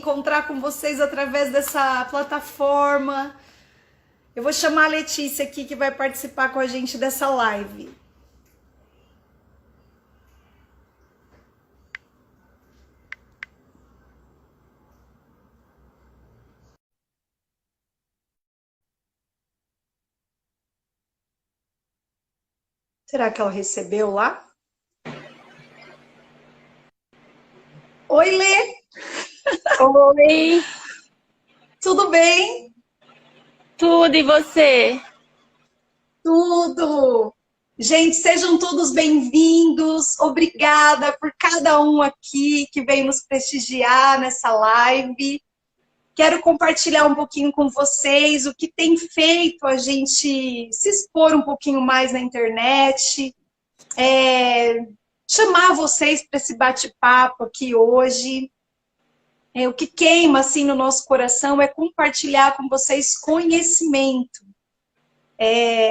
encontrar com vocês através dessa plataforma. Eu vou chamar a Letícia aqui, que vai participar com a gente dessa live. Será que ela recebeu lá? Oi, Lê! Oi! Tudo bem? Tudo, e você? Tudo! Gente, sejam todos bem-vindos. Obrigada por cada um aqui que veio nos prestigiar nessa live. Quero compartilhar um pouquinho com vocês o que tem feito a gente se expor um pouquinho mais na internet, chamar vocês para esse bate-papo aqui hoje. O que queima assim no nosso coração é compartilhar com vocês conhecimento.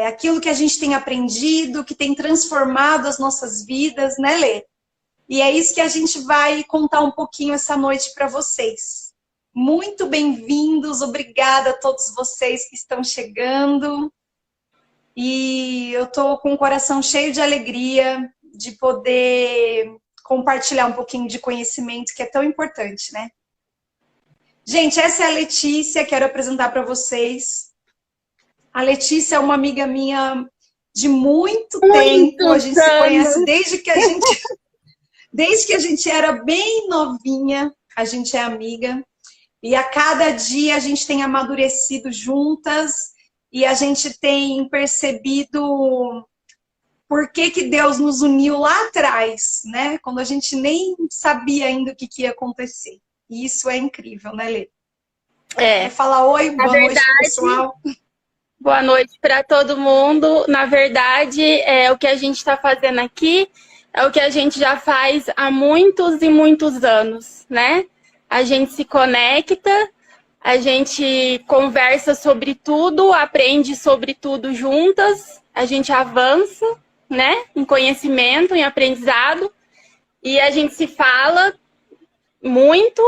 Aquilo que a gente tem aprendido, que tem transformado as nossas vidas, né, Lê? E é isso que a gente vai contar um pouquinho essa noite para vocês. Muito bem-vindos, obrigada a todos vocês que estão chegando. E eu estou com o coração cheio de alegria de poder compartilhar um pouquinho de conhecimento, que é tão importante, né? Gente, essa é a Letícia, quero apresentar para vocês. A Letícia é uma amiga minha de muito tempo, a gente se conhece desde que a gente era bem novinha, a gente é amiga. E a cada dia a gente tem amadurecido juntas e a gente tem percebido por que Deus nos uniu lá atrás, né? Quando a gente nem sabia ainda o que ia acontecer. E isso é incrível, né, Lê? Quer falar oi, boa noite, pessoal. Boa noite para todo mundo. Na verdade, o que a gente está fazendo aqui é o que a gente já faz há muitos e muitos anos, né? A gente se conecta, a gente conversa sobre tudo, aprende sobre tudo juntas, a gente avança, né? Em conhecimento, em aprendizado, e a gente se fala muito.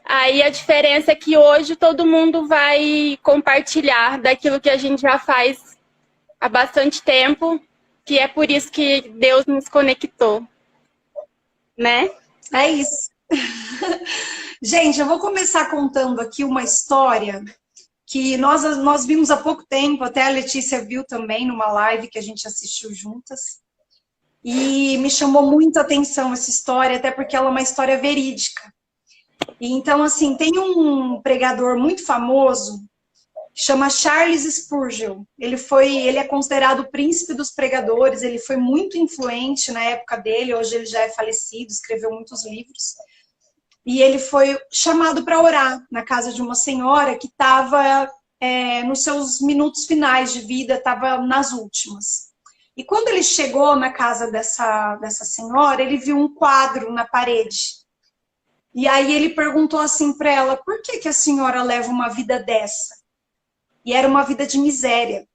Aí a diferença é que hoje todo mundo vai compartilhar daquilo que a gente já faz há bastante tempo, que é por isso que Deus nos conectou, né? É isso. Gente, eu vou começar contando aqui uma história que nós vimos há pouco tempo, até a Letícia viu também numa live que a gente assistiu juntas. E me chamou muito a atenção essa história, até porque ela é uma história verídica. E então, assim, tem um pregador muito famoso, chama Charles Spurgeon. Ele é considerado o príncipe dos pregadores, ele foi muito influente na época dele, hoje ele já é falecido, escreveu muitos livros. E ele foi chamado para orar na casa de uma senhora que estava nos seus minutos finais de vida, estava nas últimas. E quando ele chegou na casa dessa senhora, ele viu um quadro na parede. E aí ele perguntou assim para ela, por que a senhora leva uma vida dessa? E era uma vida de miséria.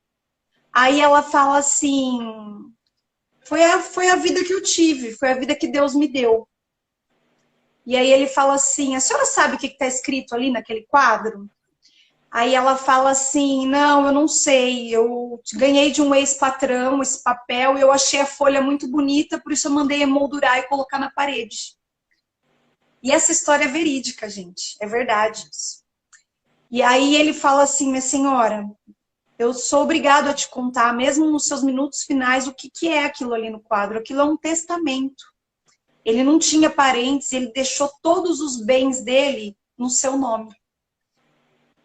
Aí ela fala assim, foi a vida que eu tive, foi a vida que Deus me deu. E aí ele fala assim, a senhora sabe o que está escrito ali naquele quadro? Aí ela fala assim, não, eu não sei, eu ganhei de um ex-patrão esse papel e eu achei a folha muito bonita, por isso eu mandei emoldurar e colocar na parede. E essa história é verídica, gente, é verdade isso. E aí ele fala assim, minha senhora, eu sou obrigado a te contar, mesmo nos seus minutos finais, o que é aquilo ali no quadro. Aquilo é um testamento. Ele não tinha parentes, ele deixou todos os bens dele no seu nome.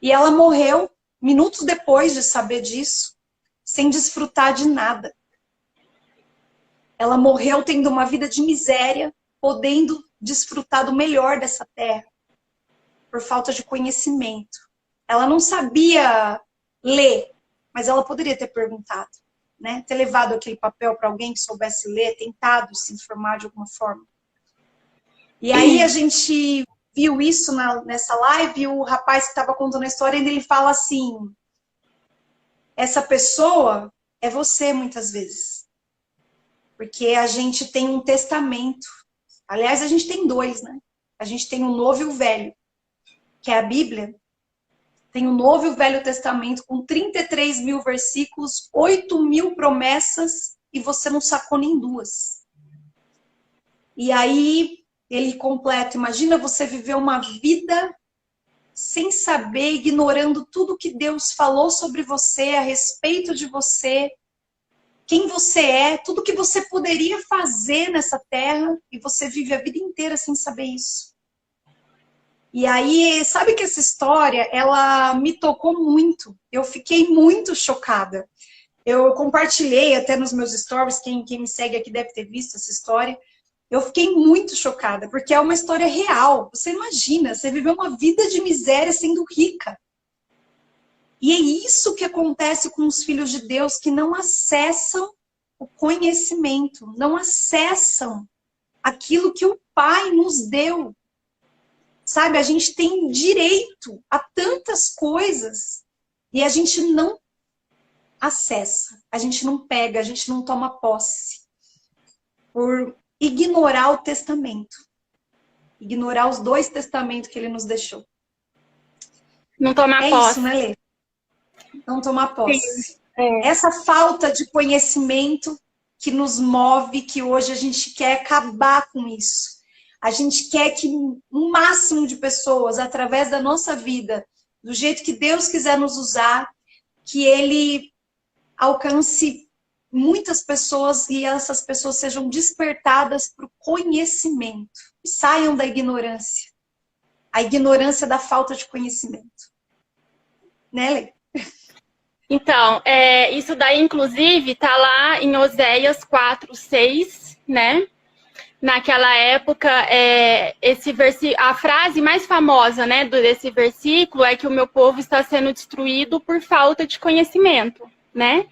E ela morreu minutos depois de saber disso, sem desfrutar de nada. Ela morreu tendo uma vida de miséria, podendo desfrutar do melhor dessa terra, por falta de conhecimento. Ela não sabia ler, mas ela poderia ter perguntado, né? Ter levado aquele papel para alguém que soubesse ler, tentado se informar de alguma forma. E aí a gente viu isso nessa live, e o rapaz que estava contando a história, ele fala assim, essa pessoa é você muitas vezes. Porque a gente tem um testamento. Aliás, a gente tem dois, né? A gente tem o novo e o velho. que é a Bíblia, tem o Novo e o Velho Testamento com 33 mil versículos, 8 mil promessas, e você não sacou nem duas. E aí ele completa, imagina você viver uma vida sem saber, ignorando tudo que Deus falou sobre você, a respeito de você, quem você é, tudo que você poderia fazer nessa terra, e você vive a vida inteira sem saber isso. E aí, sabe que essa história, ela me tocou muito. Eu fiquei muito chocada. Eu compartilhei até nos meus stories, quem me segue aqui deve ter visto essa história. Eu fiquei muito chocada, porque é uma história real. Você imagina, você viveu uma vida de miséria sendo rica. E é isso que acontece com os filhos de Deus, que não acessam o conhecimento, não acessam aquilo que o Pai nos deu. Sabe, a gente tem direito a tantas coisas e a gente não acessa, a gente não pega, a gente não toma posse. Por ignorar o testamento. Ignorar os 2 testamentos que ele nos deixou. Não tomar posse. É isso, né, Lê? Não tomar posse. Essa falta de conhecimento que nos move, que hoje a gente quer acabar com isso. A gente quer que um máximo de pessoas, através da nossa vida, do jeito que Deus quiser nos usar, que Ele alcance muitas pessoas e essas pessoas sejam despertadas para o conhecimento. E saiam da ignorância. A ignorância da falta de conhecimento. Né, Lê? Então, isso daí, inclusive, está lá em Oséias 4:6, né? Naquela época, a frase mais famosa, né, desse versículo é que o meu povo está sendo destruído por falta de conhecimento, né?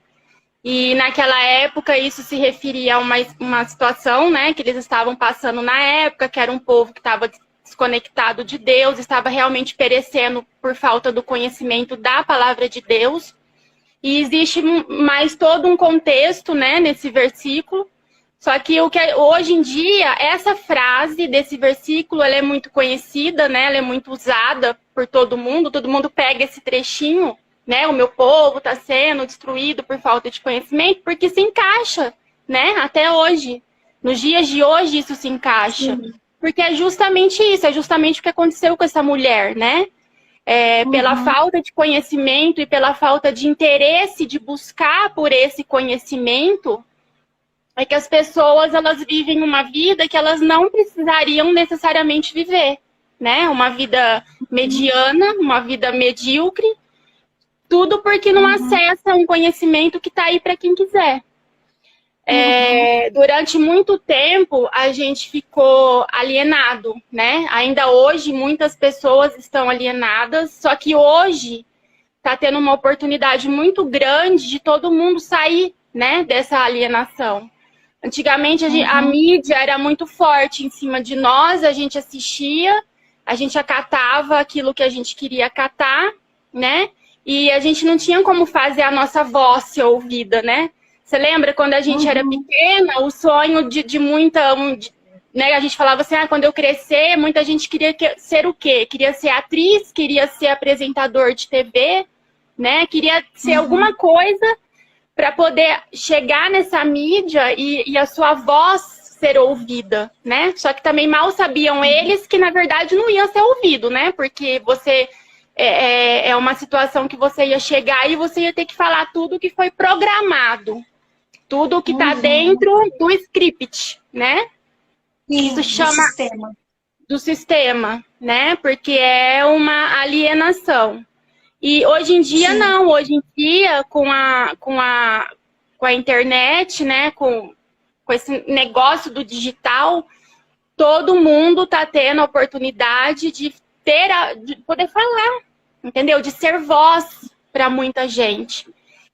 E naquela época isso se referia a uma situação, né, que eles estavam passando na época, que era um povo que estava desconectado de Deus, estava realmente perecendo por falta do conhecimento da palavra de Deus. E existe mais todo um contexto, né, nesse versículo. Só que hoje em dia, essa frase desse versículo, ela é muito conhecida, né? Ela é muito usada por todo mundo pega esse trechinho, né? O meu povo está sendo destruído por falta de conhecimento, porque se encaixa, né? Até hoje. Nos dias de hoje isso se encaixa. Sim. Porque é justamente isso, é justamente o que aconteceu com essa mulher, né? Pela falta de conhecimento e pela falta de interesse de buscar por esse conhecimento, é que as pessoas, elas vivem uma vida que elas não precisariam necessariamente viver, né? Uma vida mediana, uma vida medíocre, tudo porque não acessa um conhecimento que está aí para quem quiser. Durante muito tempo, a gente ficou alienado, né? Ainda hoje, muitas pessoas estão alienadas, só que hoje está tendo uma oportunidade muito grande de todo mundo sair, né, dessa alienação. Antigamente, a mídia era muito forte em cima de nós, a gente assistia, a gente acatava aquilo que a gente queria acatar, né? E a gente não tinha como fazer a nossa voz ser ouvida, né? Você lembra quando a gente era pequena, o sonho de muita... né? A gente falava assim, quando eu crescer, muita gente queria ser o quê? Queria ser atriz, queria ser apresentador de TV, né? Queria ser alguma coisa para poder chegar nessa mídia e a sua voz ser ouvida, né? Só que também mal sabiam eles que, na verdade, não ia ser ouvido, né? Porque você é uma situação que você ia chegar e você ia ter que falar tudo que foi programado. Tudo que está dentro do script, né? Sim, isso chama do sistema, né? Porque é uma alienação. E hoje em dia, não. Hoje em dia, com a internet, né? Com esse negócio do digital, todo mundo está tendo a oportunidade de poder falar, entendeu? De ser voz para muita gente.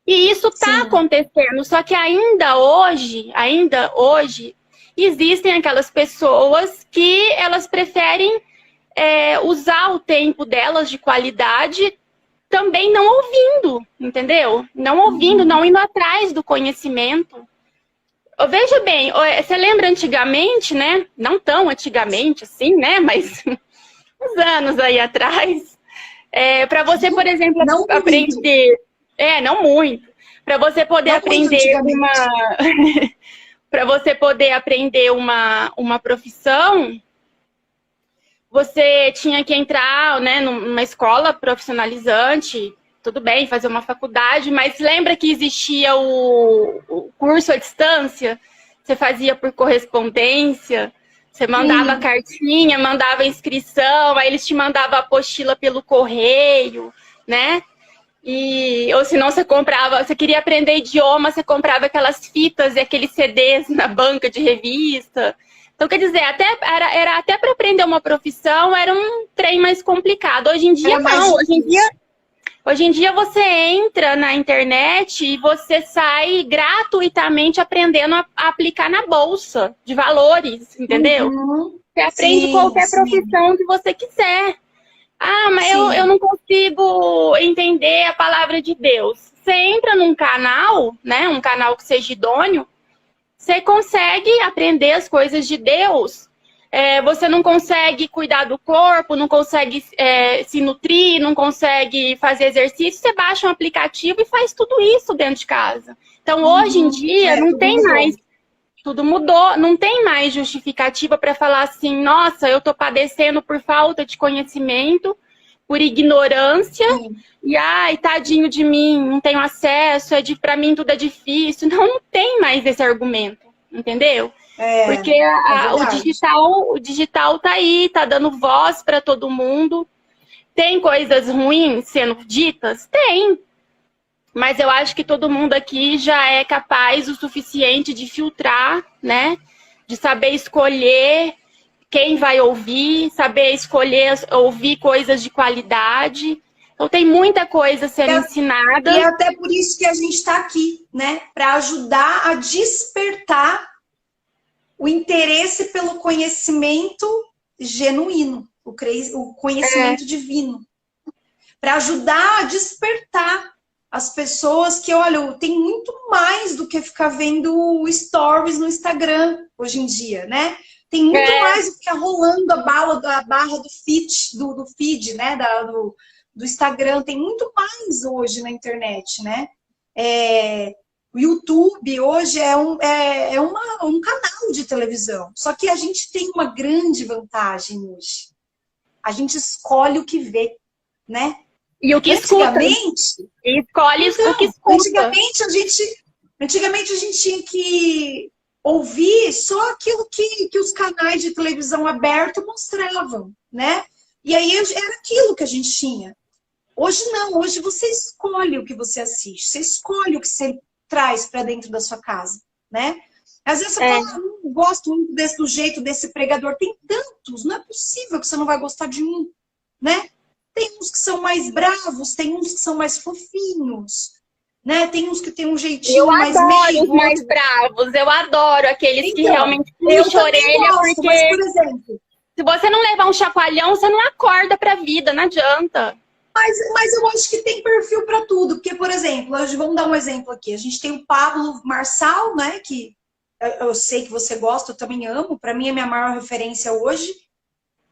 E isso está acontecendo. Só que ainda hoje, existem aquelas pessoas que elas preferem usar o tempo delas de qualidade também não ouvindo, entendeu? Não ouvindo, não indo atrás do conhecimento. Veja bem, você lembra antigamente, né? Não tão antigamente assim, né? Mas uns anos aí atrás. Para você, por exemplo, Não aprender... não muito. Para você poder não aprender uma... Para você poder aprender uma profissão, você tinha que entrar, né, numa escola profissionalizante, tudo bem, fazer uma faculdade, mas lembra que existia o curso à distância? Você fazia por correspondência, você mandava cartinha, mandava inscrição, aí eles te mandavam a apostila pelo correio, né? Ou se não, você comprava, você queria aprender idioma, você comprava aquelas fitas e aqueles CDs na banca de revista. Então, quer dizer, era até para aprender uma profissão, era um trem mais complicado. Hoje em dia, não. Hoje em dia você entra na internet e você sai gratuitamente aprendendo a aplicar na bolsa de valores, entendeu? Você aprende qualquer profissão que você quiser. Ah, mas eu não consigo entender a palavra de Deus. Você entra num canal, né? Um canal que seja idôneo, você consegue aprender as coisas de Deus. Você não consegue cuidar do corpo, não consegue se nutrir, não consegue fazer exercício, você baixa um aplicativo e faz tudo isso dentro de casa. Então, hoje em dia, não tem mais... Tudo mudou, não tem mais justificativa para falar assim, nossa, eu estou padecendo por falta de conhecimento, por ignorância, e ai, tadinho de mim, não tenho acesso, para mim tudo é difícil. Não tem mais esse argumento, entendeu? Porque o digital tá aí, tá dando voz para todo mundo. Tem coisas ruins sendo ditas? Tem. Mas eu acho que todo mundo aqui já é capaz o suficiente de filtrar, né? De saber escolher quem vai ouvir, saber escolher ouvir coisas de qualidade. Então tem muita coisa sendo ensinada. E é até por isso que a gente está aqui, né? Para ajudar a despertar o interesse pelo conhecimento genuíno, o conhecimento divino. Para ajudar a despertar as pessoas que, olha, tem muito mais do que ficar vendo stories no Instagram hoje em dia, né? Tem muito mais do que ficar rolando a barra do feed, né? Do Instagram. Tem muito mais hoje na internet, né? O YouTube hoje é um canal de televisão. Só que a gente tem uma grande vantagem hoje. A gente escolhe o que vê, né? E o que escuta. Escolhe o que escuta. Antigamente a gente tinha que ouvir só aquilo que os canais de televisão aberto mostravam, né? E aí era aquilo que a gente tinha. Hoje não, hoje você escolhe o que você assiste, você escolhe o que você traz para dentro da sua casa, né? Às vezes você fala, não gosto muito do jeito desse pregador. Tem tantos, não é possível que você não vai gostar de um, né? Tem uns que são mais bravos, tem uns que são mais fofinhos, né? Tem uns que tem um jeitinho mais meio. Eu adoro os mais bravos, eu adoro aqueles que realmente puxam a orelha, porque, mas, por exemplo, se você não levar um chacoalhão, você não acorda pra vida, não adianta. Mas eu acho que tem perfil para tudo, porque, por exemplo, hoje vamos dar um exemplo aqui. A gente tem o Pablo Marçal, né? Que eu sei que você gosta, eu também amo, para mim é minha maior referência hoje.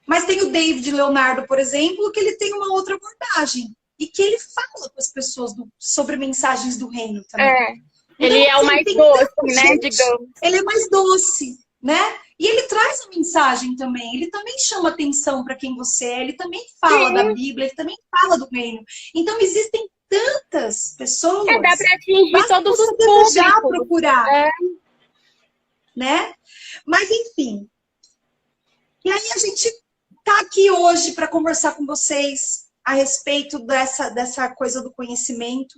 Mas tem o David Leonardo, por exemplo, que ele tem uma outra abordagem. E que ele fala com as pessoas sobre mensagens do reino também. Ele é o mais doce, né, digamos. Ele é mais doce, né? E ele traz a mensagem também. Ele também chama atenção para quem você é. Ele também fala da Bíblia, ele também fala do reino. Então, existem tantas pessoas... dá para atingir todos os públicos. Procurar. Né? Mas, enfim. E aí, a gente tá aqui hoje para conversar com vocês a respeito dessa coisa do conhecimento.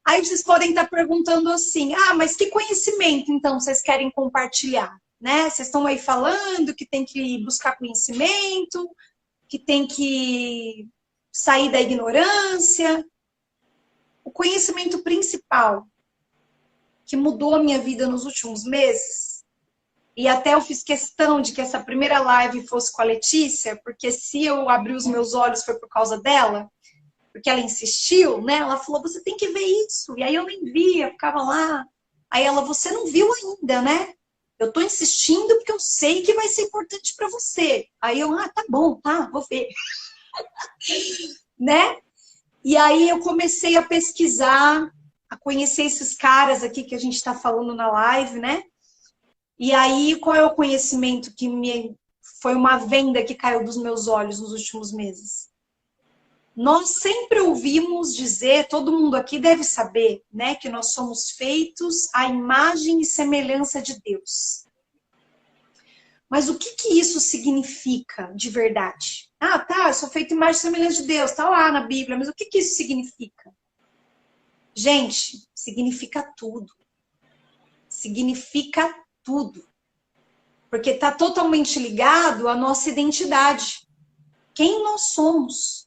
Aí vocês podem estar perguntando assim, mas que conhecimento, então, vocês querem compartilhar? Né? Vocês estão aí falando que tem que buscar conhecimento, que tem que sair da ignorância. O conhecimento principal que mudou a minha vida nos últimos meses, e até eu fiz questão de que essa primeira live fosse com a Letícia, porque se eu abrir os meus olhos foi por causa dela, porque ela insistiu, né? Ela falou, você tem que ver isso. E aí eu nem via, ficava lá. Aí ela, você não viu ainda, né? Eu tô insistindo porque eu sei que vai ser importante para você. Aí eu, tá bom, tá, vou ver. Né? E aí eu comecei a pesquisar, a conhecer esses caras aqui que a gente está falando na live, né? E aí, qual é o conhecimento que foi uma venda que caiu dos meus olhos nos últimos meses? Nós sempre ouvimos dizer, todo mundo aqui deve saber, né, que nós somos feitos à imagem e semelhança de Deus. Mas o que que isso significa de verdade? Ah, tá, eu sou feito à imagem e semelhança de Deus, tá lá na Bíblia, mas o que que isso significa? Gente, significa tudo. Significa tudo. Porque está totalmente ligado à nossa identidade. Quem nós somos.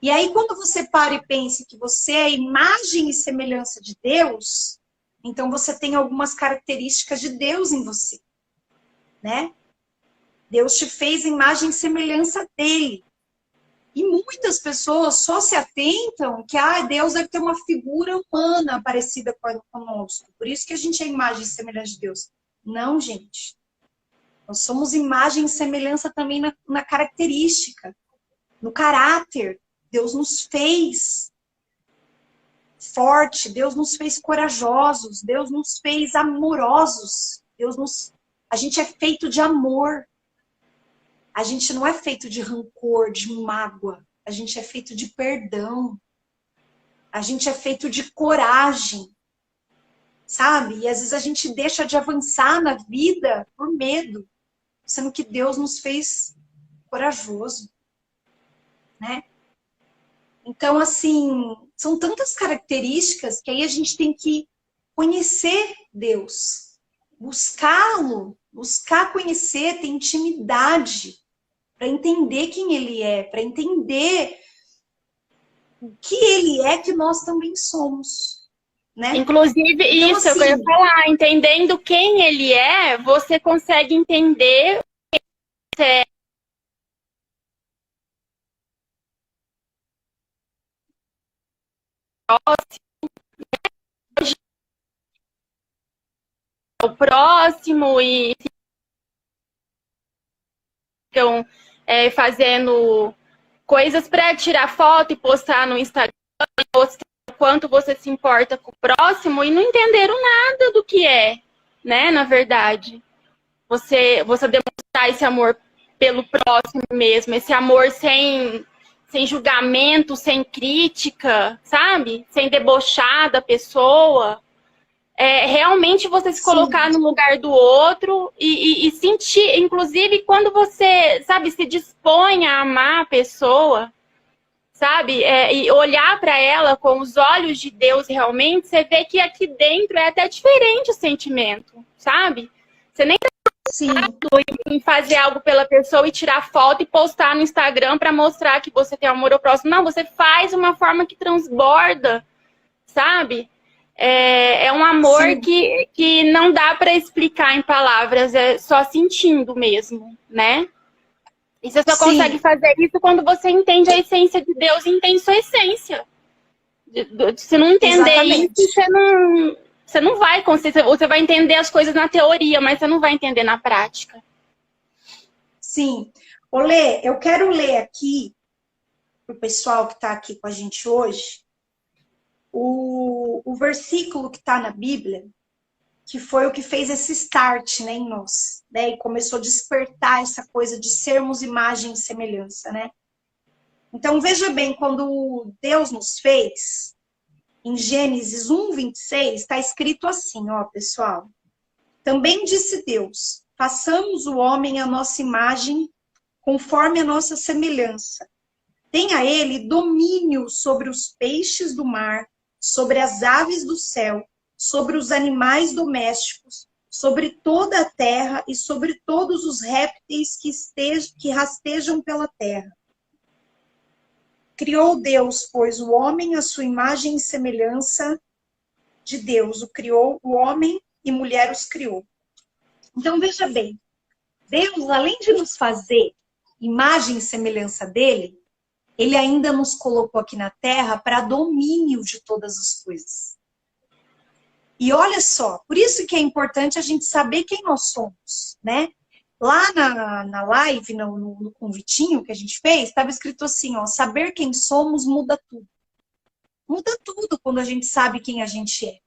E aí, quando você para e pensa que você é a imagem e semelhança de Deus, então você tem algumas características de Deus em você. Né? Deus te fez a imagem e semelhança dele. E muitas pessoas só se atentam que Deus deve ter uma figura humana parecida conosco. Por isso que a gente é imagem e semelhança de Deus. Não, gente. Nós somos imagem e semelhança também na característica, no caráter. Deus nos fez forte, Deus nos fez corajosos, Deus nos fez amorosos. A gente é feito de amor. A gente não é feito de rancor, de mágoa. A gente é feito de perdão. A gente é feito de coragem. Sabe? E às vezes a gente deixa de avançar na vida por medo. Sendo que Deus nos fez corajoso. Né? Então, assim, são tantas características que aí a gente tem que conhecer Deus. Buscá-lo. Buscar conhecer, ter intimidade. Para entender quem ele é, para entender o que ele é que nós também somos, né? Inclusive, então, isso assim, eu queria falar, entendendo quem ele é, você consegue entender o próximo e ficam fazendo coisas para tirar foto e postar no Instagram, mostrar o quanto você se importa com o próximo e não entenderam nada do que é, né? Na verdade, você demonstrar esse amor pelo próximo mesmo, esse amor sem julgamento, sem crítica, sabe? Sem debochar da pessoa. Realmente você se colocar no lugar do outro e sentir, inclusive quando você, sabe, se dispõe a amar a pessoa, sabe, e olhar para ela com os olhos de Deus realmente, você vê que aqui dentro é até diferente o sentimento, sabe? Você nem tá em fazer algo pela pessoa e tirar foto e postar no Instagram para mostrar que você tem amor ao próximo. Não, você faz uma forma que transborda, sabe? É um amor que não dá para explicar em palavras, é só sentindo mesmo, né? E você só consegue fazer isso quando você entende a essência de Deus e entende sua essência. Se não entender isso, você não vai conseguir. Você vai entender as coisas na teoria, mas você não vai entender na prática. Sim. Olê, eu quero ler aqui para o pessoal que está aqui com a gente hoje o versículo que está na Bíblia, que foi o que fez esse start, né, em nós, né, e começou a despertar essa coisa de sermos imagem e semelhança, né? Então, veja bem, quando Deus nos fez, em Gênesis 1:26, está escrito assim, ó, pessoal. Também disse Deus, façamos o homem à nossa imagem, conforme a nossa semelhança. Tenha ele domínio sobre os peixes do mar, sobre as aves do céu, sobre os animais domésticos, sobre toda a terra e sobre todos os répteis que rastejam pela terra. Criou Deus, pois, o homem à sua imagem e semelhança de Deus. O criou, o homem e mulher os criou. Então, veja bem, Deus, além de nos fazer imagem e semelhança dele, ele ainda nos colocou aqui na Terra para domínio de todas as coisas. E olha só, por isso que é importante a gente saber quem nós somos, né? Lá na live, no convitinho que a gente fez, estava escrito assim, ó, saber quem somos muda tudo. Muda tudo quando a gente sabe quem a gente é,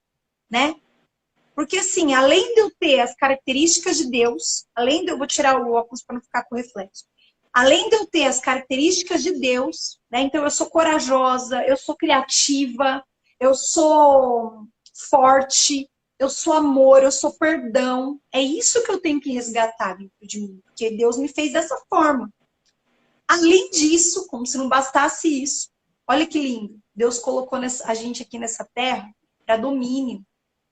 né? Porque assim, além de eu ter as características de Deus, além de eu vou tirar o óculos para não ficar com reflexo. Além de eu ter as características de Deus, né? Então eu sou corajosa, eu sou criativa, eu sou forte, eu sou amor, eu sou perdão. É isso que eu tenho que resgatar dentro de mim, porque Deus me fez dessa forma. Além disso, como se não bastasse isso, olha que lindo, Deus colocou a gente aqui nessa terra para domínio,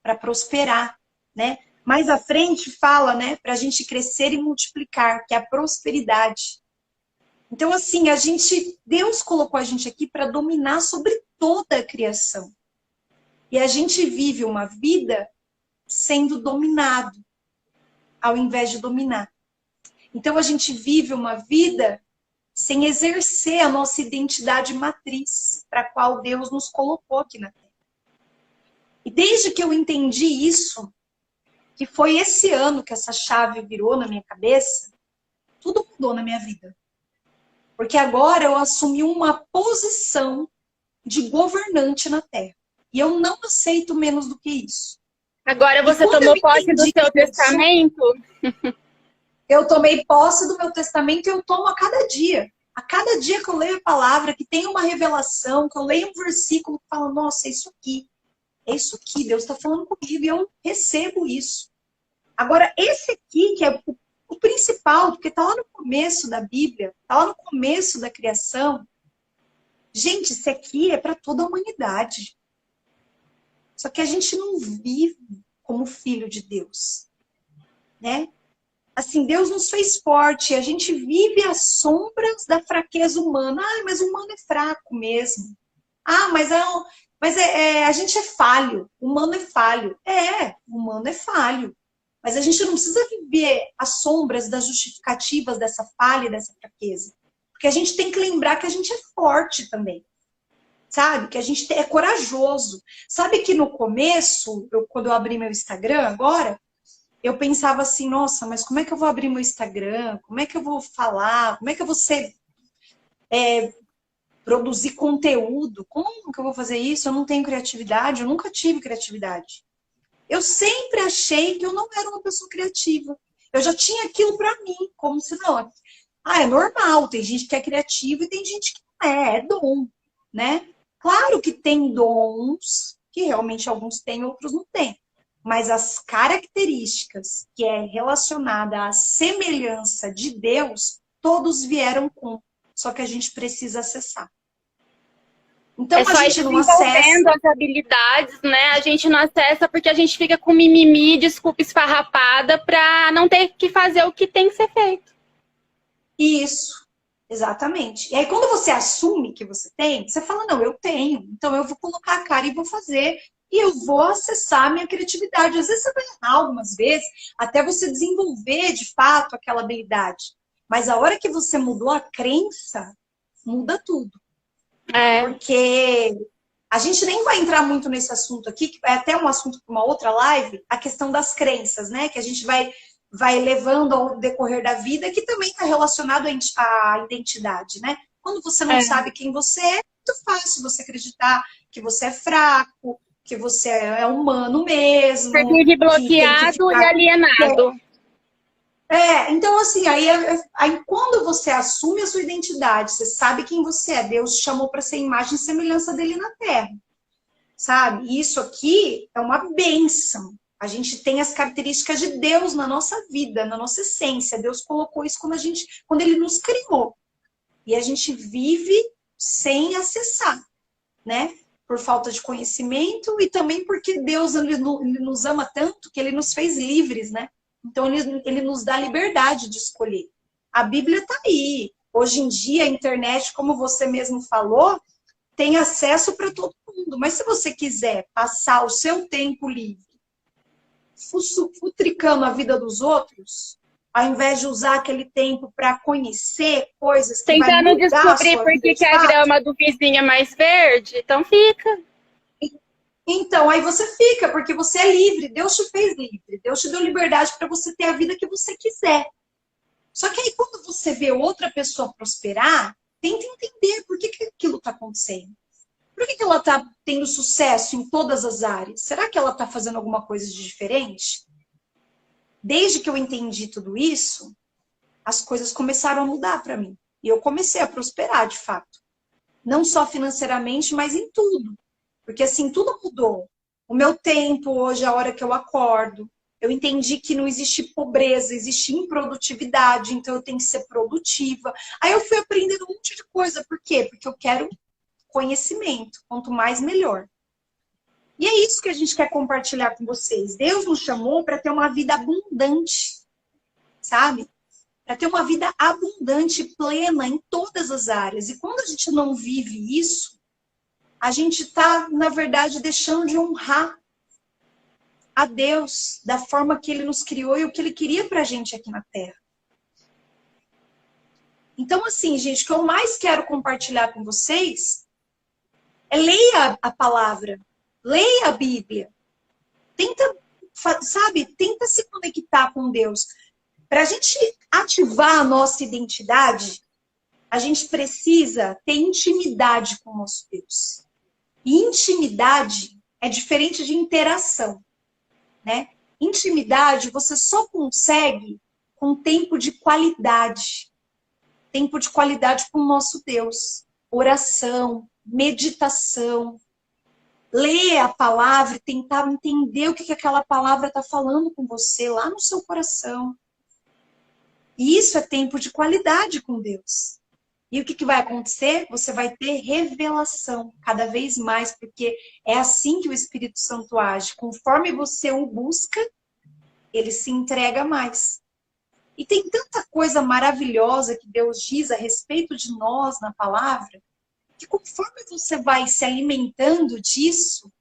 para prosperar, né? Mais à frente fala, né, para a gente crescer e multiplicar, que é a prosperidade. Então, assim, Deus colocou a gente aqui para dominar sobre toda a criação. E a gente vive uma vida sendo dominado, ao invés de dominar. Então, a gente vive uma vida sem exercer a nossa identidade matriz, para a qual Deus nos colocou aqui na Terra. E desde que eu entendi isso, que foi esse ano que essa chave virou na minha cabeça, tudo mudou na minha vida. Porque agora eu assumi uma posição de governante na Terra. E eu não aceito menos do que isso. Agora você tomou posse do seu testamento? Eu tomei posse do meu testamento e eu tomo a cada dia. A cada dia que eu leio a palavra, que tem uma revelação, que eu leio um versículo que fala, nossa, é isso aqui, Deus está falando comigo e eu recebo isso. Agora, esse aqui, que é o principal, porque está lá no começo da Bíblia, está lá no começo da criação. Gente, esse aqui é para toda a humanidade. Só que a gente não vive como filho de Deus, né? Assim, Deus nos fez forte, a gente vive às sombras da fraqueza humana. Ah, mas o humano é fraco mesmo. Ah, mas a gente é falho, o humano é falho. O humano é falho. Mas a gente não precisa viver às sombras das justificativas dessa falha e dessa fraqueza. Porque a gente tem que lembrar que a gente é forte também. Sabe? Que a gente é corajoso. Sabe que no começo, quando eu abri meu Instagram agora, eu pensava assim, nossa, mas como é que eu vou abrir meu Instagram? Como é que eu vou falar? Como é que eu vou produzir conteúdo? Como que eu vou fazer isso? Eu não tenho criatividade, eu nunca tive criatividade. Eu sempre achei que eu não era uma pessoa criativa. Eu já tinha aquilo pra mim, como se não... Ah, é normal, tem gente que é criativa e tem gente que não é dom, né? Claro que tem dons, que realmente alguns têm, outros não têm. Mas as características que é relacionada à semelhança de Deus, todos vieram com. Só que a gente precisa acessar. Então, a gente não acessa as habilidades, né? A gente não acessa porque a gente fica com mimimi, desculpa esfarrapada, para não ter que fazer o que tem que ser feito. Isso, exatamente. E aí, quando você assume que você tem, você fala, não, eu tenho. Então, eu vou colocar a cara e vou fazer. E eu vou acessar a minha criatividade. Às vezes você vai errar algumas vezes, até você desenvolver, de fato, aquela habilidade. Mas a hora que você mudou a crença, muda tudo. Porque a gente nem vai entrar muito nesse assunto aqui, que é até um assunto para uma outra live, a questão das crenças, né? Que a gente vai levando ao decorrer da vida, que também está relacionado à identidade, né? Quando você não sabe quem você é muito fácil você acreditar que você é fraco, que você é humano mesmo. Você vive bloqueado e alienado. Então assim, aí quando você assume a sua identidade, você sabe quem você é, Deus te chamou para ser imagem e semelhança dele na Terra, sabe? E isso aqui é uma bênção. A gente tem as características de Deus na nossa vida, na nossa essência. Deus colocou isso quando Ele nos criou. E a gente vive sem acessar, né? Por falta de conhecimento e também porque Deus ele nos ama tanto que Ele nos fez livres, né? Então, ele nos dá liberdade de escolher. A Bíblia está aí. Hoje em dia, a internet, como você mesmo falou, tem acesso para todo mundo. Mas se você quiser passar o seu tempo livre futricando a vida dos outros, ao invés de usar aquele tempo para conhecer coisas que vai mudar a sua vida, tentando descobrir por que a grama do vizinho é mais verde, então fica. Então, aí você fica, porque você é livre, Deus te fez livre, Deus te deu liberdade para você ter a vida que você quiser. Só que aí quando você vê outra pessoa prosperar, tenta entender por que aquilo está acontecendo. Por que ela está tendo sucesso em todas as áreas? Será que ela está fazendo alguma coisa de diferente? Desde que eu entendi tudo isso, as coisas começaram a mudar para mim. E eu comecei a prosperar, de fato. Não só financeiramente, mas em tudo. Porque assim, tudo mudou. O meu tempo hoje, a hora que eu acordo, eu entendi que não existe pobreza, existe improdutividade, então eu tenho que ser produtiva. Aí eu fui aprendendo um monte de coisa. Por quê? Porque eu quero conhecimento. Quanto mais, melhor. E é isso que a gente quer compartilhar com vocês. Deus nos chamou para ter uma vida abundante, sabe? Para ter uma vida abundante, plena em todas as áreas. E quando a gente não vive isso, a gente está, na verdade, deixando de honrar a Deus da forma que Ele nos criou e o que Ele queria para a gente aqui na Terra. Então, assim, gente, o que eu mais quero compartilhar com vocês é leia a palavra, leia a Bíblia. Tenta, sabe, tenta se conectar com Deus. Para a gente ativar a nossa identidade, a gente precisa ter intimidade com o nosso Deus. E intimidade é diferente de interação, né? Intimidade você só consegue com tempo de qualidade. Tempo de qualidade com o nosso Deus. Oração, meditação. Ler a palavra e tentar entender o que aquela palavra está falando com você lá no seu coração. E isso é tempo de qualidade com Deus. E o que vai acontecer? Você vai ter revelação cada vez mais, porque é assim que o Espírito Santo age. Conforme você o busca, ele se entrega mais. E tem tanta coisa maravilhosa que Deus diz a respeito de nós na palavra, que conforme você vai se alimentando disso,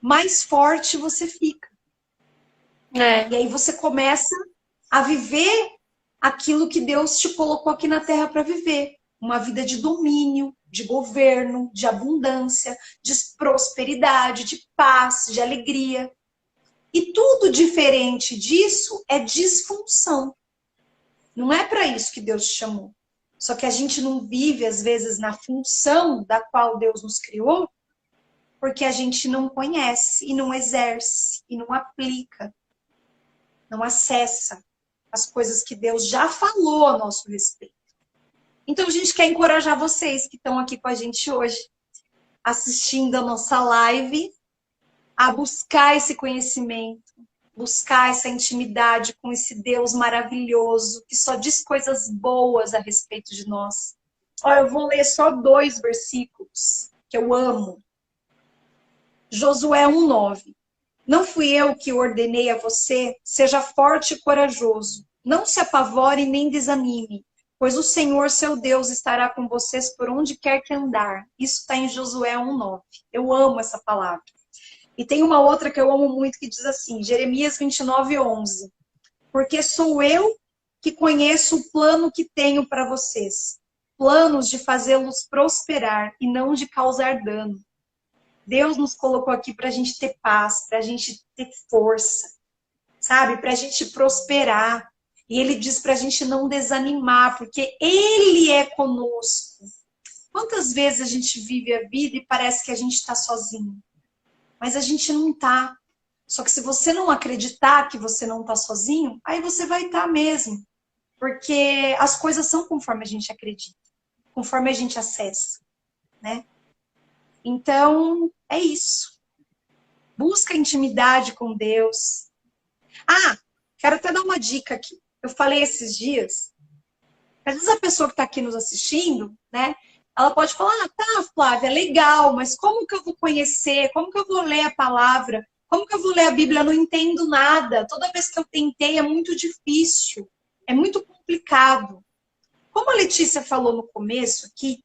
mais forte você fica. E aí você começa a viver aquilo que Deus te colocou aqui na Terra para viver. Uma vida de domínio, de governo, de abundância, de prosperidade, de paz, de alegria. E tudo diferente disso é disfunção. Não é para isso que Deus te chamou. Só que a gente não vive, às vezes, na função da qual Deus nos criou, porque a gente não conhece, e não exerce, e não aplica, não acessa as coisas que Deus já falou a nosso respeito. Então, a gente quer encorajar vocês que estão aqui com a gente hoje, assistindo a nossa live, a buscar esse conhecimento, buscar essa intimidade com esse Deus maravilhoso, que só diz coisas boas a respeito de nós. Olha, eu vou ler só 2 versículos que eu amo. Josué 1:9. Não fui eu que ordenei a você? Seja forte e corajoso. Não se apavore nem desanime, pois o Senhor, seu Deus, estará com vocês por onde quer que andar. Isso está em Josué 1:9. Eu amo essa palavra. E tem uma outra que eu amo muito que diz assim, Jeremias 29:11. Porque sou eu que conheço o plano que tenho para vocês. Planos de fazê-los prosperar e não de causar dano. Deus nos colocou aqui para a gente ter paz, para a gente ter força, sabe? Para a gente prosperar. E Ele diz para a gente não desanimar, porque Ele é conosco. Quantas vezes a gente vive a vida e parece que a gente está sozinho? Mas a gente não está. Só que se você não acreditar que você não está sozinho, aí você vai estar mesmo. Porque as coisas são conforme a gente acredita, conforme a gente acessa, né? Então, é isso. Busca intimidade com Deus. Ah, quero até dar uma dica aqui. Eu falei esses dias, às vezes a pessoa que está aqui nos assistindo, né? Ela pode falar, ah, tá, Flávia, legal, mas como que eu vou conhecer? Como que eu vou ler a palavra? Como que eu vou ler a Bíblia? Eu não entendo nada. Toda vez que eu tentei é muito difícil. É muito complicado. Como a Letícia falou no começo aqui,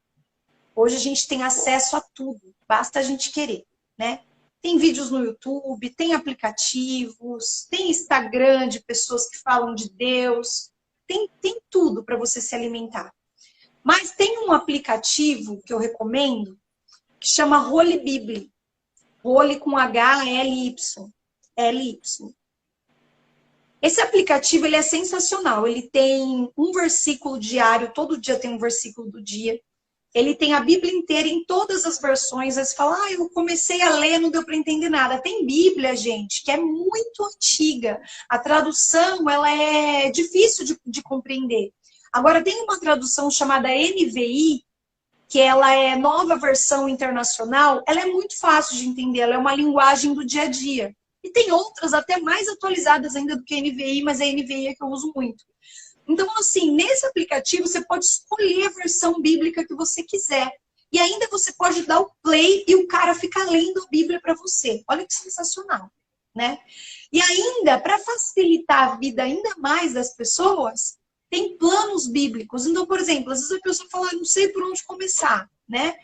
hoje a gente tem acesso a tudo. Basta a gente querer, né? Tem vídeos no YouTube, tem aplicativos, tem Instagram de pessoas que falam de Deus. Tem tudo para você se alimentar. Mas tem um aplicativo que eu recomendo que chama Holy Bible. Role com H-L-Y. L-Y. Esse aplicativo, ele é sensacional. Ele tem um versículo diário, todo dia tem um versículo do dia. Ele tem a Bíblia inteira em todas as versões. Aí você fala, eu comecei a ler, não deu para entender nada. Tem Bíblia, gente, que é muito antiga. A tradução, ela é difícil de compreender. Agora, tem uma tradução chamada NVI, que ela é nova versão internacional. Ela é muito fácil de entender, ela é uma linguagem do dia a dia. E tem outras até mais atualizadas ainda do que a NVI, mas a NVI é que eu uso muito. Então, assim, nesse aplicativo você pode escolher a versão bíblica que você quiser. E ainda você pode dar o play e o cara fica lendo a Bíblia para você. Olha que sensacional, né? E ainda, para facilitar a vida ainda mais das pessoas, tem planos bíblicos. Então, por exemplo, às vezes a pessoa fala, não sei por onde começar, né?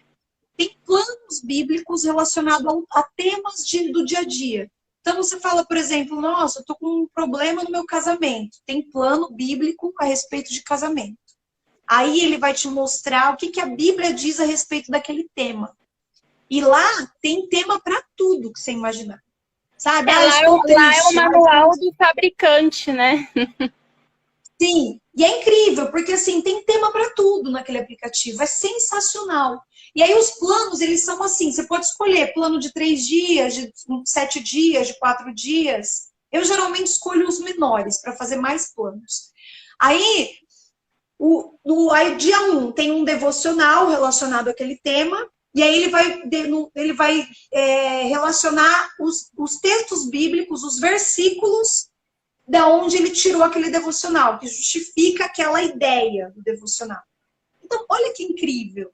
Tem planos bíblicos relacionados a temas do dia a dia. Então, você fala, por exemplo, nossa, eu tô com um problema no meu casamento. Tem plano bíblico a respeito de casamento. Aí ele vai te mostrar o que a Bíblia diz a respeito daquele tema. E lá tem tema para tudo que você imaginar. Sabe? Lá é o manual do fabricante, né? Sim, e é incrível, porque assim, tem tema para tudo naquele aplicativo. É sensacional. E aí os planos, eles são assim, você pode escolher plano de 3 dias, de 7 dias, de 4 dias. Eu geralmente escolho os menores para fazer mais planos. Aí, aí dia 1 tem um devocional relacionado àquele tema, e aí ele vai relacionar os textos bíblicos, os versículos, da onde ele tirou aquele devocional, que justifica aquela ideia do devocional. Então, olha que incrível.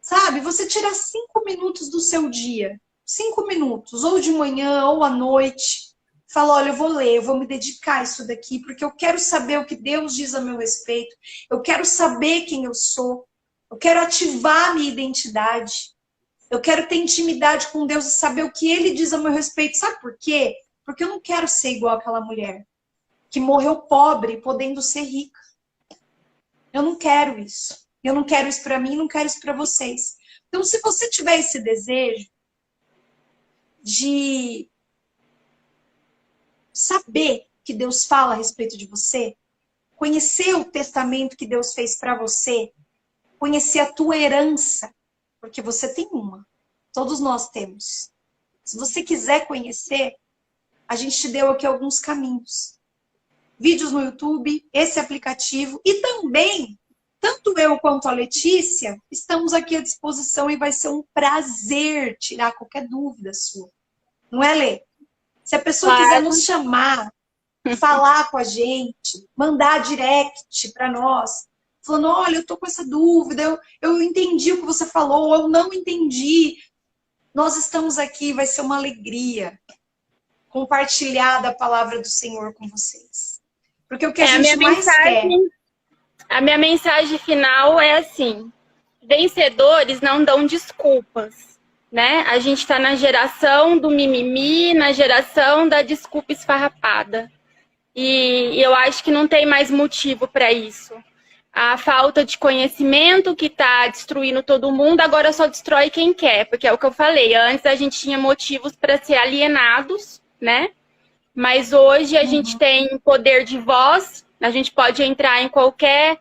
Sabe, você tirar 5 minutos do seu dia, 5 minutos, ou de manhã, ou à noite, fala, olha, eu vou ler, eu vou me dedicar a isso daqui, porque eu quero saber o que Deus diz a meu respeito, eu quero saber quem eu sou, eu quero ativar a minha identidade, eu quero ter intimidade com Deus e saber o que Ele diz a meu respeito. Sabe por quê? Porque eu não quero ser igual àquela mulher que morreu pobre, podendo ser rica. Eu não quero isso. Eu não quero isso para mim, não quero isso para vocês. Então, se você tiver esse desejo de saber que Deus fala a respeito de você, conhecer o testamento que Deus fez para você, conhecer a tua herança, porque você tem uma. Todos nós temos. Se você quiser conhecer, a gente te deu aqui alguns caminhos. Vídeos no YouTube, esse aplicativo e também, tanto eu quanto a Letícia, estamos aqui à disposição e vai ser um prazer tirar qualquer dúvida sua. Não é, Lê? Se a pessoa quiser nos chamar, falar com a gente, mandar direct para nós, falando, olha, eu tô com essa dúvida, eu entendi o que você falou, eu não entendi. Nós estamos aqui, vai ser uma alegria compartilhar da palavra do Senhor com vocês. Porque o que a gente mais quer... A minha mensagem final é assim, vencedores não dão desculpas, né? A gente está na geração do mimimi, na geração da desculpa esfarrapada. E eu acho que não tem mais motivo para isso. A falta de conhecimento que está destruindo todo mundo, agora só destrói quem quer, porque é o que eu falei. Antes a gente tinha motivos para ser alienados, né? Mas hoje a gente tem poder de voz, a gente pode entrar em qualquer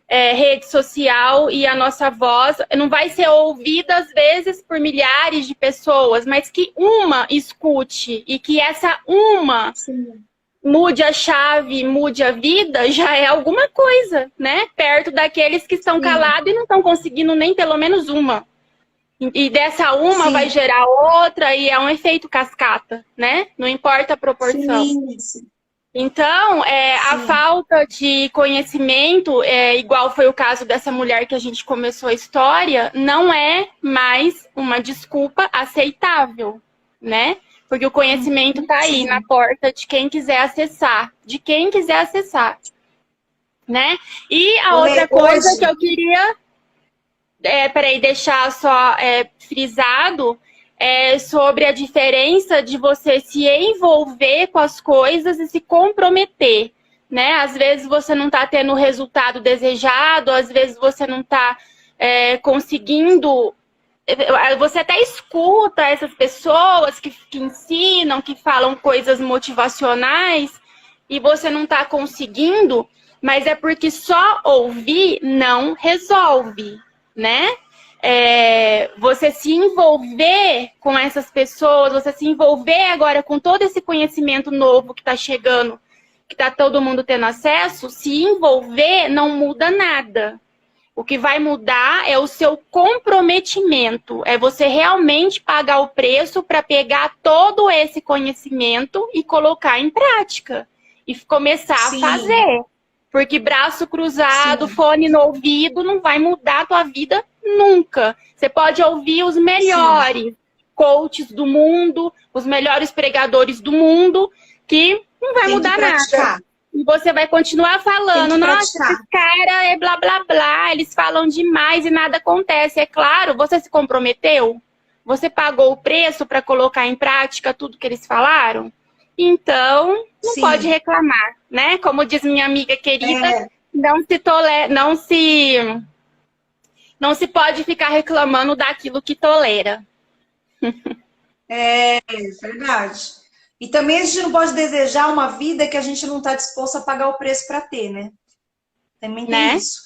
rede social e a nossa voz não vai ser ouvida, às vezes, por milhares de pessoas, mas que uma escute e que essa uma mude a chave, mude a vida, já é alguma coisa, né? Perto daqueles que estão calados e não estão conseguindo nem pelo menos uma. E dessa uma vai gerar outra e é um efeito cascata, né? Não importa a proporção. Sim. Então, a falta de conhecimento, igual foi o caso dessa mulher que a gente começou a história, não é mais uma desculpa aceitável, né? Porque o conhecimento está aí na porta de quem quiser acessar, né? E a outra coisa que eu queria... deixar só frisado sobre a diferença de você se envolver com as coisas e se comprometer, né? Às vezes você não está tendo o resultado desejado, às vezes você não está conseguindo você até escuta essas pessoas que ensinam, que falam coisas motivacionais e você não está conseguindo, mas é porque só ouvir não resolve, né? Você se envolver com essas pessoas, você se envolver agora com todo esse conhecimento novo que está chegando, que está todo mundo tendo acesso, se envolver não muda nada. O que vai mudar é o seu comprometimento, é você realmente pagar o preço para pegar todo esse conhecimento e colocar em prática e começar a fazer. Porque braço cruzado, fone no ouvido, não vai mudar a tua vida nunca. Você pode ouvir os melhores coaches do mundo, os melhores pregadores do mundo, que não vai mudar nada. E você vai continuar falando, nossa, esse cara é blá, blá, blá, eles falam demais e nada acontece. É claro, você se comprometeu? Você pagou o preço para colocar em prática tudo que eles falaram? Então, não pode reclamar, né? Como diz minha amiga querida, não se pode ficar reclamando daquilo que tolera. É verdade. E também a gente não pode desejar uma vida que a gente não está disposto a pagar o preço para ter, né? Também tem isso.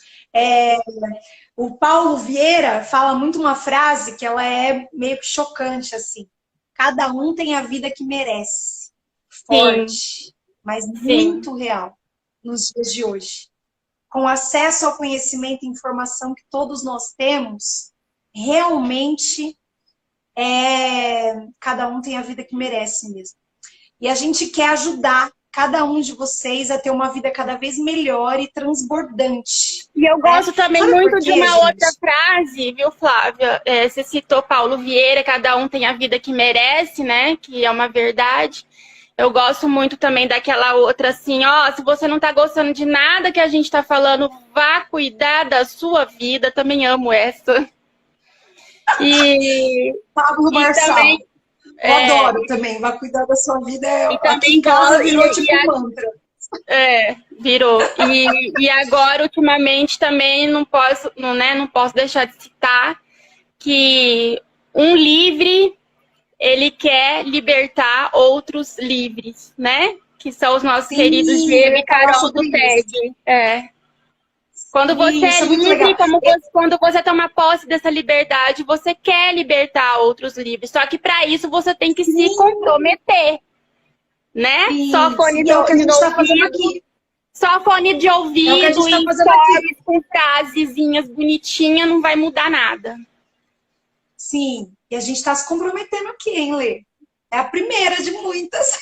O Paulo Vieira fala muito uma frase que ela é meio que chocante, assim. Cada um tem a vida que merece. Forte, mas muito real nos dias de hoje. Com acesso ao conhecimento e informação que todos nós temos, realmente cada um tem a vida que merece mesmo. E a gente quer ajudar cada um de vocês a ter uma vida cada vez melhor e transbordante. E eu gosto também muito de uma outra frase, viu, Flávia? Você citou Paulo Vieira, cada um tem a vida que merece, né? Que é uma verdade. Eu gosto muito também daquela outra assim, se você não tá gostando de nada que a gente tá falando, vá cuidar da sua vida. Também amo essa. E Pablo Marçal. Também, eu adoro também, vá cuidar da sua vida. E também em casa virou tipo mantra. Virou. E agora, ultimamente, também não posso deixar de citar que um livre, ele quer libertar outros livres, né? Que são os nossos queridos Diego e Carol do TED. Quando você é livre, quando você toma posse dessa liberdade, você quer libertar outros livros. Só que para isso você tem que se comprometer, né? Só fone de ouvido, só fone de ouvido e stories com frasezinhas bonitinhas não vai mudar nada. Sim, e a gente está se comprometendo aqui, hein, Lê? É a primeira de muitas.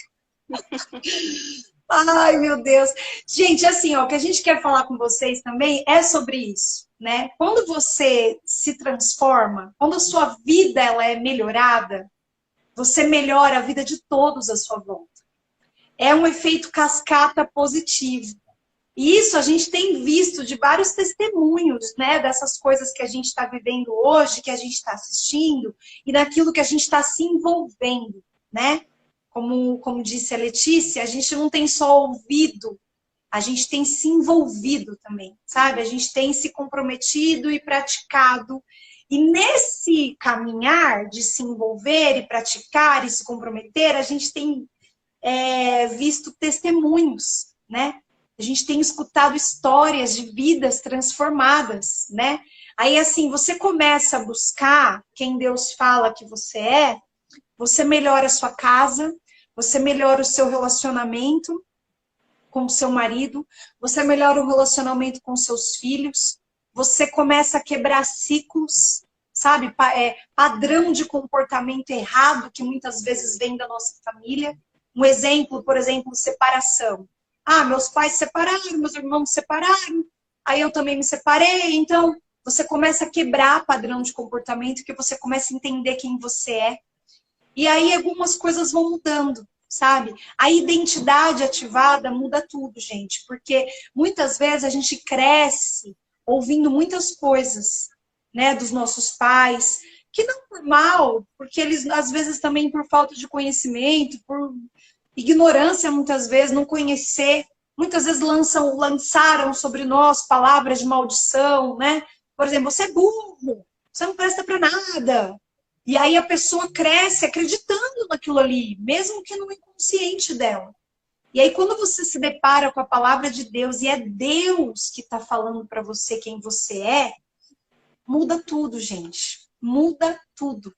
Ai, meu Deus. Gente, assim, o que a gente quer falar com vocês também é sobre isso, né? Quando você se transforma, quando a sua vida ela é melhorada, você melhora a vida de todos à sua volta. É um efeito cascata positivo. E isso a gente tem visto de vários testemunhos, né? Dessas coisas que a gente está vivendo hoje, que a gente está assistindo, e daquilo que a gente está se envolvendo, né? Como disse a Letícia, a gente não tem só ouvido, a gente tem se envolvido também, sabe? A gente tem se comprometido e praticado. E nesse caminhar de se envolver e praticar e se comprometer, a gente tem visto testemunhos, né? A gente tem escutado histórias de vidas transformadas, né? Aí, assim, você começa a buscar quem Deus fala que você melhora a sua casa, você melhora o seu relacionamento com o seu marido, você melhora o relacionamento com seus filhos, você começa a quebrar ciclos, sabe? Padrão de comportamento errado que muitas vezes vem da nossa família. Um exemplo, por exemplo, separação. Meus pais se separaram, meus irmãos se separaram, aí eu também me separei. Então, você começa a quebrar padrão de comportamento, que você começa a entender quem você é. E aí algumas coisas vão mudando, sabe? A identidade ativada muda tudo, gente. Porque muitas vezes a gente cresce ouvindo muitas coisas, né, dos nossos pais, que não por mal, porque eles, às vezes, também por falta de conhecimento, por ignorância, muitas vezes, não conhecer, muitas vezes lançaram sobre nós palavras de maldição, né? Por exemplo, você é burro, você não presta para nada. E aí a pessoa cresce acreditando naquilo ali, mesmo que no inconsciente dela. E aí quando você se depara com a palavra de Deus e é Deus que está falando para você quem você é, muda tudo, gente. Muda tudo.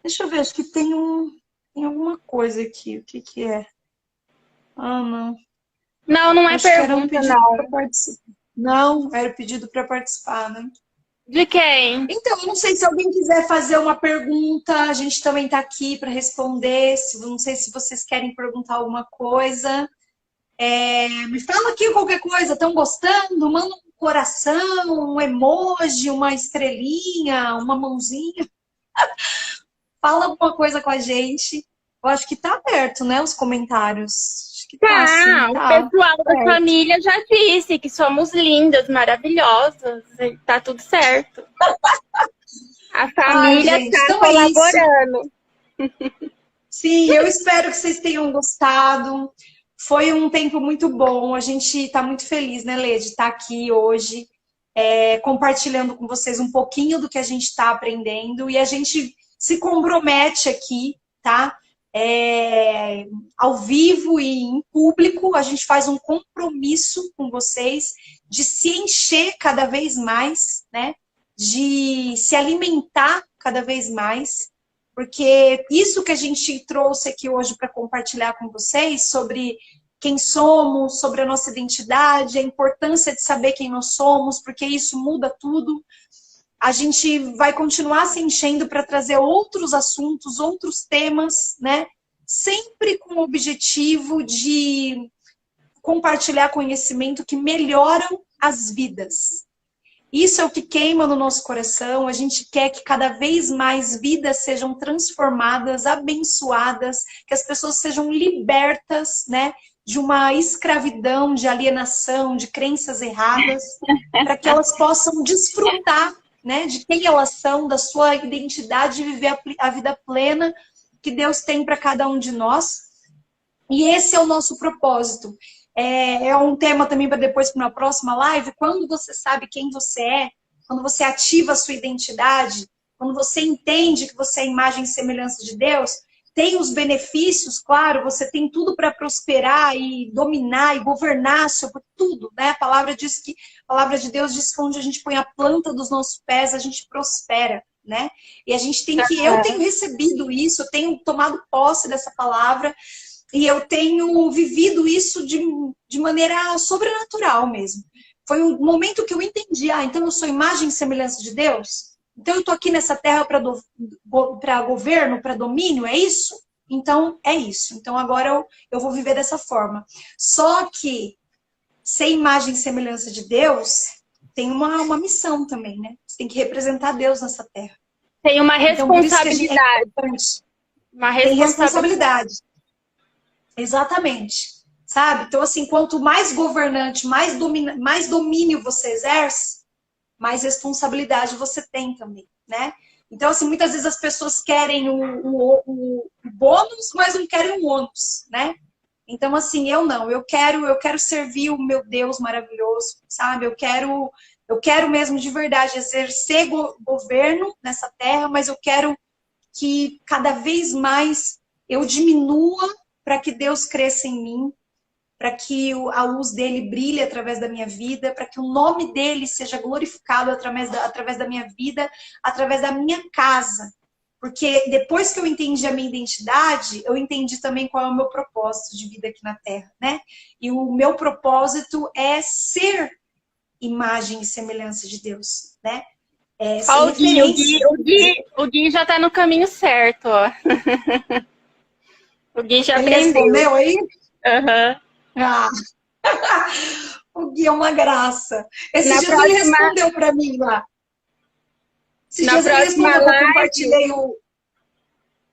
Deixa eu ver, acho que tem alguma coisa aqui. O que que é? Ah, não. Não, não é Acho que era um pergunta, pedido não. para participar. Não, era pedido para participar, né? De quem? Então, eu não sei se alguém quiser fazer uma pergunta, a gente também está aqui para responder. Não sei se vocês querem perguntar alguma coisa. Me fala aqui qualquer coisa, estão gostando? Manda um coração, um emoji, uma estrelinha, uma mãozinha. Fala alguma coisa com a gente. Eu acho que tá aberto, né, os comentários. Acho que tá, sim, O tá. pessoal da Certo. família já disse que somos lindas, maravilhosas, e tá tudo certo. A Ai, família gente, tá então é isso. colaborando. Sim, eu espero que vocês tenham gostado. Foi um tempo muito bom. A gente está muito feliz, né, Lê, de estar aqui hoje, compartilhando com vocês um pouquinho do que a gente está aprendendo. E a gente se compromete aqui, tá? Ao vivo e em público, a gente faz um compromisso com vocês de se encher cada vez mais, né? De se alimentar cada vez mais. Porque isso que a gente trouxe aqui hoje para compartilhar com vocês sobre quem somos, sobre a nossa identidade, a importância de saber quem nós somos, porque isso muda tudo. A gente vai continuar se enchendo para trazer outros assuntos, outros temas, né? Sempre com o objetivo de compartilhar conhecimento que melhoram as vidas. Isso é o que queima no nosso coração. A gente quer que cada vez mais vidas sejam transformadas, abençoadas, que as pessoas sejam libertas, né, de uma escravidão, de alienação, de crenças erradas, para que elas possam desfrutar, né, de quem elas são, da sua identidade, de viver a vida plena que Deus tem para cada um de nós. E esse é o nosso propósito. É um tema também para depois, para uma próxima live. Quando você sabe quem você é, quando você ativa a sua identidade, quando você entende que você é a imagem e semelhança de Deus, tem os benefícios, claro, você tem tudo para prosperar e dominar e governar sobre tudo, né? A palavra de Deus diz que onde a gente põe a planta dos nossos pés, a gente prospera, né? E a gente tem que, eu tenho recebido isso, eu tenho tomado posse dessa palavra. E eu tenho vivido isso de maneira sobrenatural mesmo. Foi um momento que eu entendi, então eu sou imagem e semelhança de Deus? Então eu estou aqui nessa terra para governo, para domínio, é isso? Então é isso. Então agora eu vou viver dessa forma. Só que ser imagem e semelhança de Deus tem uma missão também, né? Você tem que representar Deus nessa terra. Tem uma Então, por isso que responsabilidade. Tem responsabilidade. Exatamente, sabe? Então, assim, quanto mais governante, mais domínio você exerce, mais responsabilidade você tem também, né? Então, assim, muitas vezes as pessoas querem o bônus, mas não querem o ônus, né? Então, assim, eu não. Eu quero servir o meu Deus maravilhoso, sabe? Eu quero mesmo de verdade exercer governo nessa terra, mas eu quero que cada vez mais eu diminua para que Deus cresça em mim, para que a luz dele brilhe através da minha vida, para que o nome dele seja glorificado através da minha vida, através da minha casa. Porque depois que eu entendi a minha identidade, eu entendi também qual é o meu propósito de vida aqui na Terra, né? E o meu propósito é ser imagem e semelhança de Deus, né? Ó, o Gui já tá no caminho certo, ó. O Gui já Ele aprendeu. respondeu aí? Aham. Ah. O Gui é uma graça. Esses dias ele respondeu para mim lá. Esses dias ele respondeu que eu compartilhei o...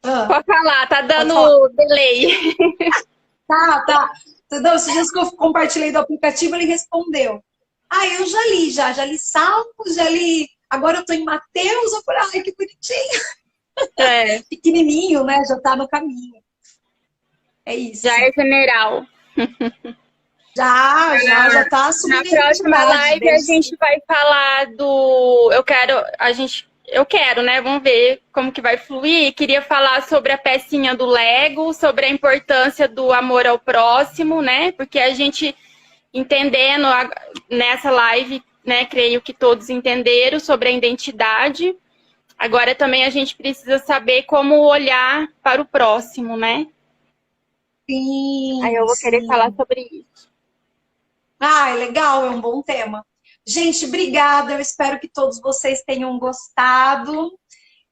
Pode falar, tá dando delay. Tá. Entendeu? Esses dias que eu compartilhei do aplicativo, ele respondeu. Eu já li Salmos, já li... Agora eu tô em Mateus, eu falei, ai, que bonitinho. Pequenininho, né? Já tá no caminho. É isso. Já é general. Já tá assumindo. Na próxima live a gente vai falar do... eu quero, né? Vamos ver como que vai fluir. Queria falar sobre a pecinha do Lego, sobre a importância do amor ao próximo, né? Porque a gente entendendo nessa live, né? Creio que todos entenderam sobre a identidade. Agora também a gente precisa saber como olhar para o próximo, né? Sim, Aí eu vou querer falar sim. sobre isso. Ah, é legal, é um bom tema. Gente, obrigada. Eu espero que todos vocês tenham gostado.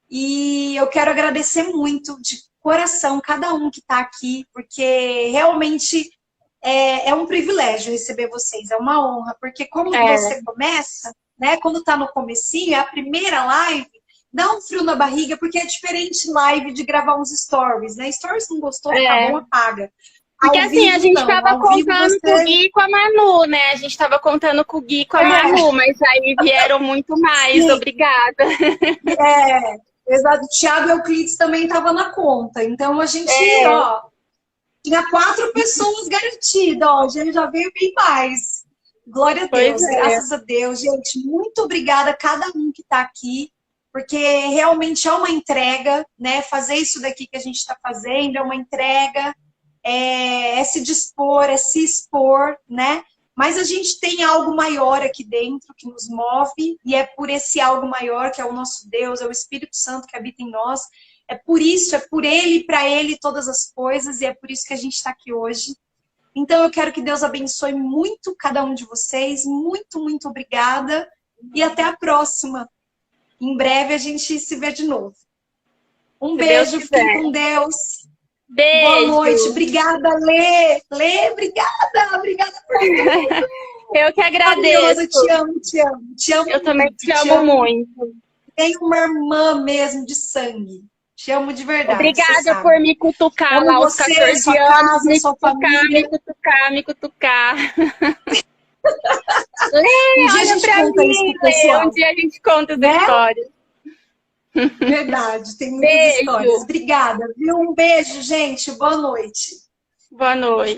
E eu quero agradecer muito, de coração, cada um que está aqui, porque realmente é um privilégio receber vocês, é uma honra. Porque como É, você começa, né? Quando está no comecinho, é a primeira live, dá um frio na barriga, porque é diferente live de gravar uns stories, né? Stories não gostou, tá bom, é. apaga. Porque Ao assim, a vivo, gente não. estava Ao vivo contando com o você... Gui e com a Manu, né? A gente estava contando com o Gui e com a É, Manu, mas aí vieram muito mais. sim, Obrigada. exato. O Thiago Euclides também estava na conta. Então a gente, É, ó, tinha 4 pessoas garantidas, ó, a gente já veio bem mais. Glória a pois Deus, é. graças a Deus. Gente, muito obrigada a cada um que está aqui, porque realmente é uma entrega, né? Fazer isso daqui que a gente está fazendo é uma entrega, é se dispor, é se expor, né? Mas a gente tem algo maior aqui dentro que nos move, e é por esse algo maior que é o nosso Deus, é o Espírito Santo que habita em nós. É por isso, é por Ele, para Ele todas as coisas, e é por isso que a gente está aqui hoje. Então eu quero que Deus abençoe muito cada um de vocês. Muito, muito obrigada. E até a próxima. Em breve a gente se vê de novo. Um Se Deus beijo, fiquem quiser. com Deus. Boa noite. Beijo. Obrigada, Lê. Lê, obrigada. Obrigada por tudo. Eu que Fabiola, agradeço. te amo, te amo. Te amo Eu também muito, te te amo amo. muito. Tem uma irmã mesmo de sangue. Te amo de verdade, você Obrigada por sabe. me cutucar Amo lá aos você, 14 sua anos, casa, me sua cutucar, me família. cutucar, me cutucar. Um Lê, dia a olha gente pra conta isso mim, pro Lê. Um pessoal, dia a gente conta essa né? história. Verdade, tem muitas histórias. Beijo. Obrigada, viu? Um beijo, gente. Boa noite. Boa noite.